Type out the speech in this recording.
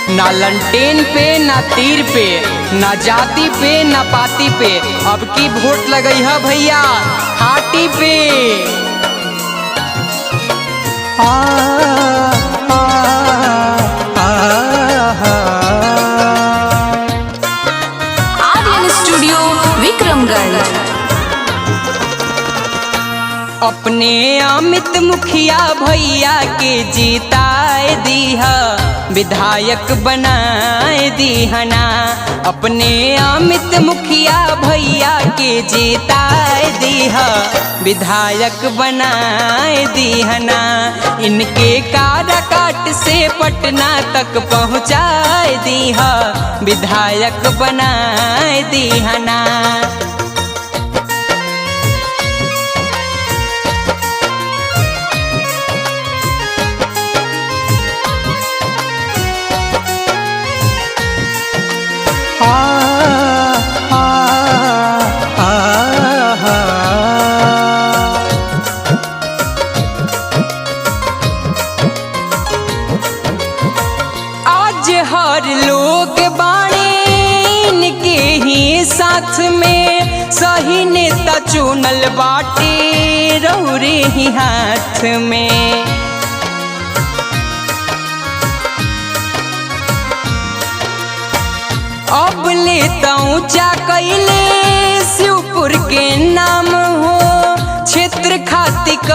ना लंटेन पे ना तीर पे ना जाति पे ना पाती पे, अब की वोट लगई है भैया हाटी पे। आ, आ, आ, आ, आर्यन स्टूडियो विक्रमगढ़। अपने अमित मुखिया भैया के जीताए दीहा, विधायक बनाए दीहना। अपने अमित मुखिया भैया के जीताए दीहा, विधायक बनाए दीहना। इनके काराकाट से पटना तक पहुँचाए दीहा, विधायक बनाए दीहना। आज हर लोग बाणे इनके ही साथ में, सही नेता चुनल बाटे रौरे ही हाथ में। अब लेता ऊंचा कैले शिवपुर के नाम हो, क्षेत्र खातिर